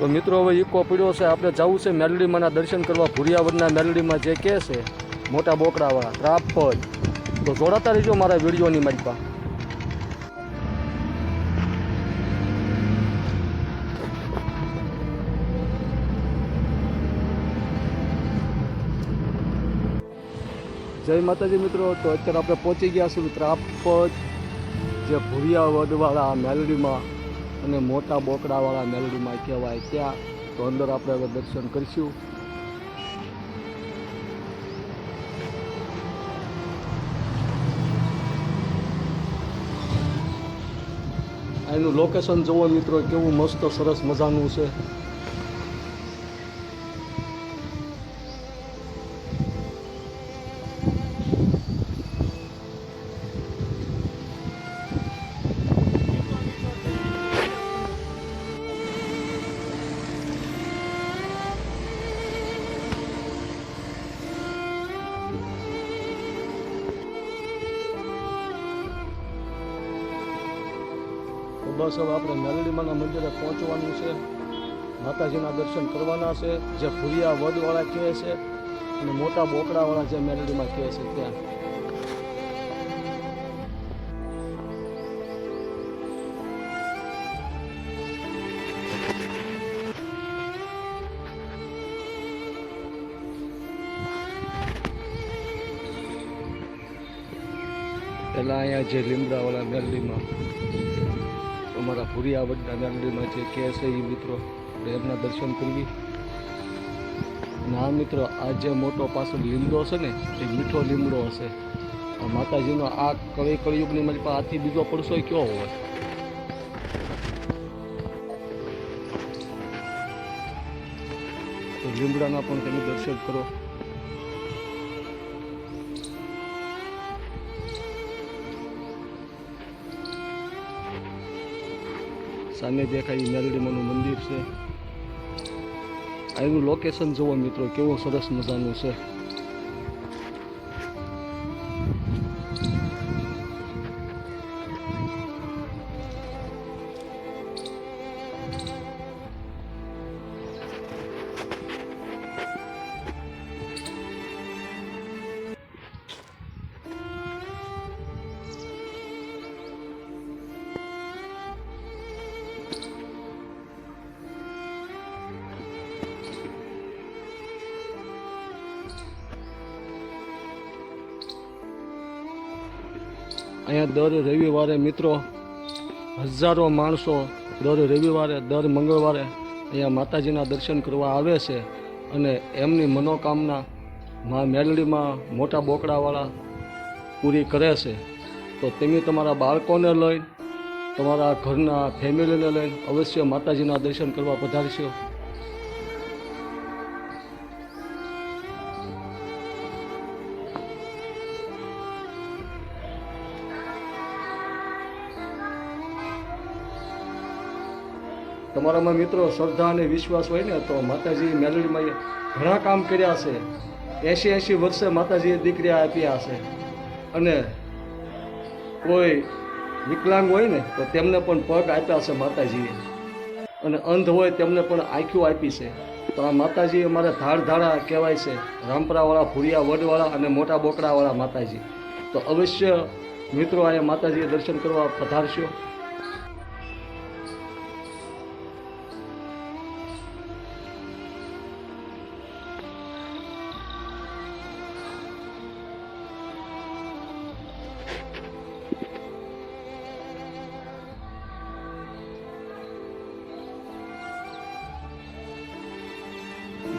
તો મિત્રો હવે ઈકો પીડ્યો છે, આપણે જવું છે મેલડીમાંના દર્શન કરવા ભુરિયાવડના મેલડીમાં જે કહે છે મોટા બોકડાવાળા ત્રાપજ. તો જોડાતા રહીજો મારા વિડીયોની મારી પાસે. જય માતાજી મિત્રો. તો અત્યારે આપણે પહોંચી ગયા છીએ ત્રાપજ જે ભુરિયાવડવાળા મેલડીમાં અને મોટા બોકડાવાળા મેલડીમાં કહેવાય ત્યાં. તો અંદર આપણે હવે દર્શન કરીશું. એનું લોકેશન જોવો મિત્રો, કેવું મસ્ત સરસ મજાનું છે. બસ હવે આપણે મેલડીમાંના મંદિરે પહોંચવાનું છે, માતાજીના દર્શન કરવાના છે જે ભુરિયાવડવાળા કહે છે અને મોટા બોકડાવાળા જે મેલડીમાં કહે છે ત્યાં. પહેલાં અહીંયા જે લીમડાવાળા મેલડીમાં અમારા ભુરિયાવડના મેલડીમાં જે કહે છે એ મિત્રો આપણે એમના દર્શન કરવી. ના મિત્રો, આ જે મોટો પાછળ લીમડો છે ને એ મીઠો લીમડો હશે. આ માતાજીનો આ કળિયુગની મારી પાસે આથી બીજો પડશો કયો હોય. તો લીમડાના પણ તમે દર્શન કરો. સામે દેખાય મેલડીમાંનું મંદિર છે. એનું લોકેશન જુઓ મિત્રો, કેવું સરસ મજાનું છે. અહીંયા દર રવિવારે મિત્રો હજારો માણસો દર રવિવારે દર મંગળવારે અહીંયા માતાજીના દર્શન કરવા આવે છે અને એમની મનોકામના માં મેલડીમાં મોટા બોકડાવાળા પૂરી કરે છે. તો તમે તમારા બાળકોને લઈને, તમારા ઘરના ફેમિલીને લઈને અવશ્ય માતાજીના દર્શન કરવા પધારશો. તમારામાં મિત્રો શ્રદ્ધા અને વિશ્વાસ હોય ને તો માતાજી મેલડીમાં ઘણા કામ કર્યા છે. 80 વર્ષે માતાજીએ દીકરી આપ્યા છે અને કોઈ વિકલાંગ હોય ને તો તેમને પણ પગ આપ્યા છે માતાજીએ, અને અંધ હોય તેમને પણ આંખો આપી છે. તો આ માતાજી અમારે ધારધારા કહેવાય છે, રામપરાવાળા ભુરિયાવડવાળા અને મોટા બોકડાવાળા માતાજી. તો અવશ્ય મિત્રો અહીંયા માતાજીએ દર્શન કરવા પધારશો.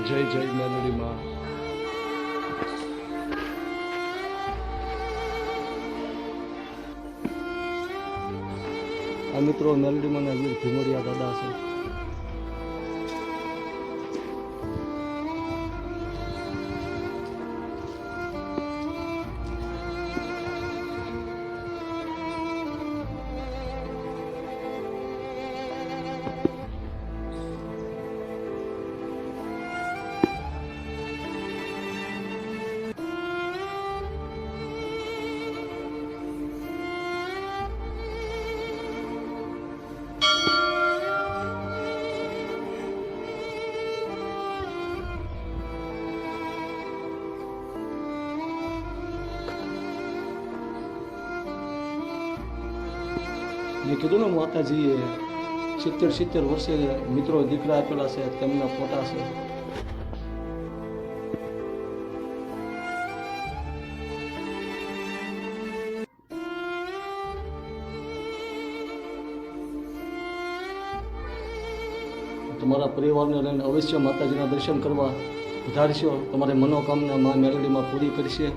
જય જય મેલડીમાં. આ મિત્રો મેલડીમાંના વીર ભીમડિયા દાદા છે. મેં કીધું ને માતાજીએ 70 વર્ષે મિત્રો દીકરા આપેલા છે, તેમના ફોટા છે. તમારા પરિવારને લઈને અવશ્ય માતાજીના દર્શન કરવા વધારશો. તમારી મનોકામના મા મેલડીમાં પૂરી કરશે.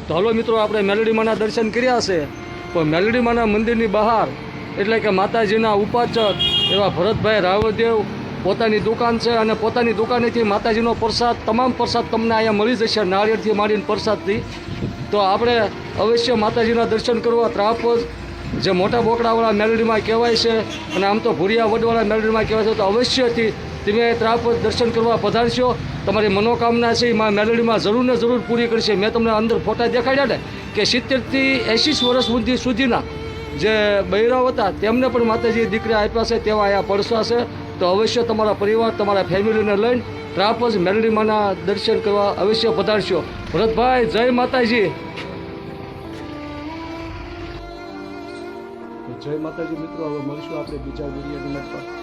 તો હાલો મિત્રો, આપણે મેલડી માના દર્શન કર્યા છે, પણ મેલડી માના મંદિરની બહાર એટલે કે માતાજીના ઉપાચક એવા ભરતભાઈ રાવદેવ પોતાની દુકાન છે, અને પોતાની દુકાનેથી માતાજીનો પ્રસાદ, તમામ પ્રસાદ તમને અહીંયા મળી જશે, નાળિયેરથી માંડીને પ્રસાદથી. તો આપણે અવશ્ય માતાજીના દર્શન કરવા ત્રાપજ જે મોટા બોકડાવાળા મેલડીમાં કહેવાય છે, અને આમ તો ભૂરિયા વડવાળા મેલડીમાં કહેવાય છે, તો અવશ્યથી તમે ત્રાપજ દર્શન કરવા પધારશો. તમારી મનોકામના છે એ માં મેલડીમાં જરૂર ને જરૂર પૂરી કરશે. મેં તમને અંદર ફોટા દેખાડ્યા ને કે 70 થી 80 વર્ષ સુધીના જે બૈરાઓ હતા તેમને પણ માતાજીએ દીકરા આપ્યા છે, તેવા અહીંયા પડસા છે. તો અવશ્ય તમારા પરિવાર, તમારા ફેમિલીને લઈને ત્રાપજ મેલડીમાંના દર્શન કરવા અવશ્ય પધારશો. ભરતભાઈ, જય માતાજી. જય માતાજી મિત્રો. હવે મળીશું આપણે બીજા વિડીયોની પર.